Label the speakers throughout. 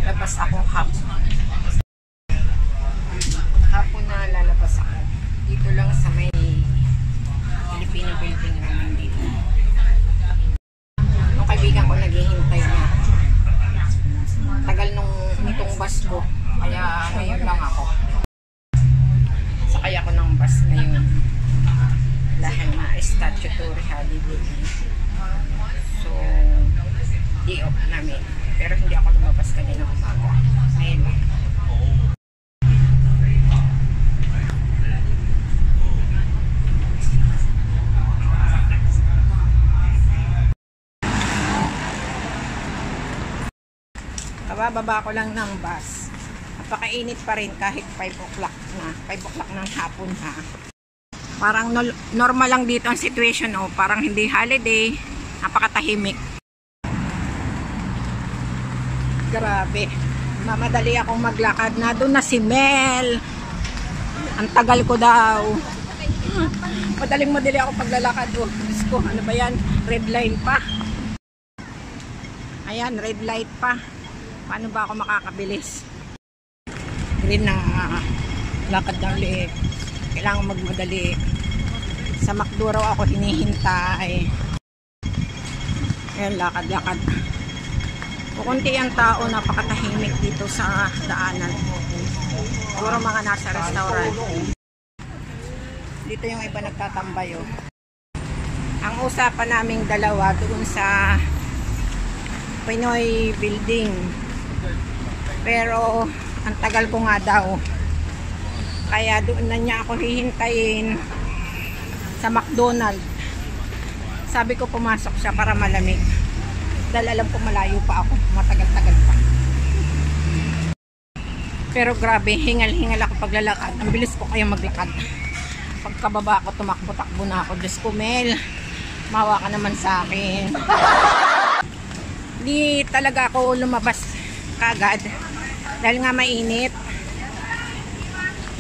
Speaker 1: Labas ako hapon. Hapon na lalabas ako. Dito lang sa may Filipino building naman dito. Yung kaibigan ko naghihintay na. Tagal nitong bus ko. Kaya ngayon lang ako. Sakay ako ng bus ngayon. Dahil ma-statutory holiday. So, day off namin. Pero hindi ako lumabas kanina umaga. Ngayon lang. Kabababa ko lang ng bus. Napakainit pa rin kahit 5 o'clock na. 5 o'clock ng hapon ha. Parang normal lang dito ang situation. Oh. Parang hindi holiday. Napakatahimik. Grabe. Mamadali akong maglakad na. Doon na si Mel. Ang tagal ko daw. Madaling-madali ako paglalakad. Oh. Diyos ko, ano ba yan? Red line pa. Ayan, red light pa. Paano ba ako makakabilis? Green na lakad na ulit. Kailangan magmadali. Sa McDo raw ako hinihintay. Ayan, lakad-lakad. Kukunti ang tao, napakatahimik dito sa daanan. Siguro mga nasa restaurant. Dito yung iba nagtatambay. Oh. Ang usapan naming dalawa doon sa Pinoy building. Pero ang tagal ko nga daw. Kaya doon na niya ako hihintayin sa McDonald's. Sabi ko pumasok siya para malamig. Dahil alam ko malayo pa ako. Matagal-tagal pa. Pero grabe, hingal-hingal ako paglalakad. Ang bilis ko kaya maglakad. Pagkababa ko, tumakbo-takbo na ako. Diyos ko, Mel. Mawa ka naman sa akin. Hindi talaga ako lumabas kagad. Dahil nga mainit.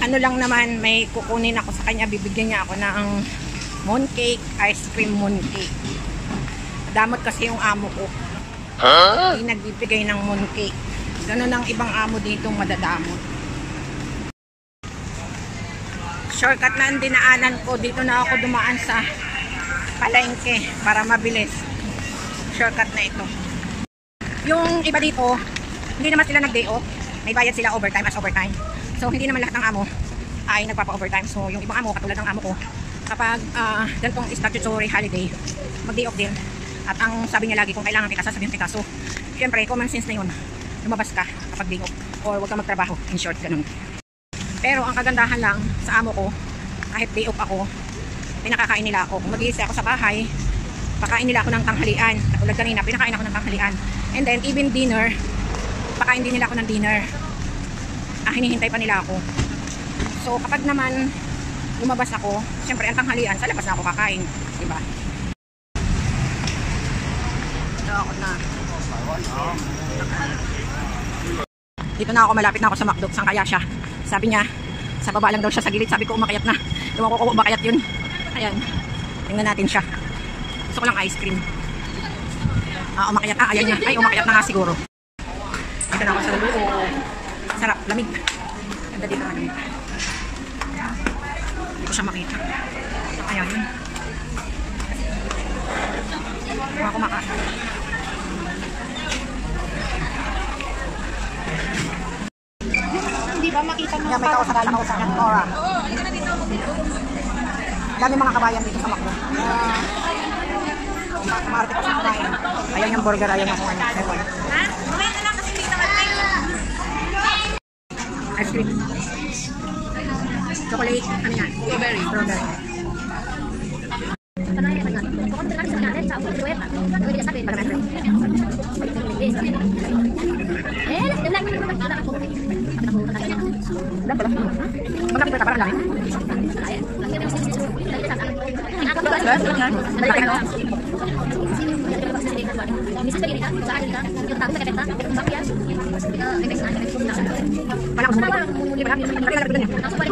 Speaker 1: Ano lang naman, may kukunin ako sa kanya. Bibigyan niya ako ng mooncake, ice cream mooncake. Damot kasi yung amo ko. Hindi nagbibigay ng mooncake. Ganun ang ibang amo dito madadamot. Shortcut na ang dinaanan ko. Dito na ako dumaan sa palengke para mabilis. Shortcut na ito. Yung iba dito, hindi naman sila nag-day off. May bayad sila overtime as overtime. So hindi naman lahat ng amo ay nagpapa-overtime. So yung ibang amo, katulad ng amo ko, kapag ganitong statutory holiday, mag-day off din. At ang sabi niya lagi, kung kailangan kita, sasabihin kita. So, syempre, common sense na yun. Lumabas ka kapag day off. Or huwag kang magtrabaho. In short, ganun. Pero ang kagandahan lang sa amo ko, kahit day off ako, pinakakain nila ako. Kung mag-iisa ako sa bahay, pakain nila ako ng tanghalian. Katulad kanina, pinakain ako ng tanghalian. And then, even dinner, pakain din nila ako ng dinner. Hinihintay pa nila ako. So, kapag naman lumabas ako, syempre, ang tanghalian, sa labas na ako kakain. Diba? Ako na. Dito na ako, malapit na ako sa McDo. Saan kaya siya? Sabi niya, sa baba lang daw siya sa gilid. Sabi ko, umakyat na. Ewan ko kung umakyat yun. Ayan. Tingnan natin siya. Gusto ko lang ice cream. Umakyat. Ayan niya. Ay, umakyat na nga siguro. Dito na ako sa loob. Sarap. Lamig. Ganda dito na lamig. Hindi ko siya makita. Ayan yun. Mga kumakain. Hindi ba makita mo? May kausapan sa kausapan. Ora. Dami mga kabayan dito sa McDo. Maarte pa sa kumain. Ayan yung burger. Ayan yung kumain. Ha? Kumain na lang kasi hindi naman tayo. Ice cream. Chocolate. Ano yan? Strawberry. Strawberry. Wala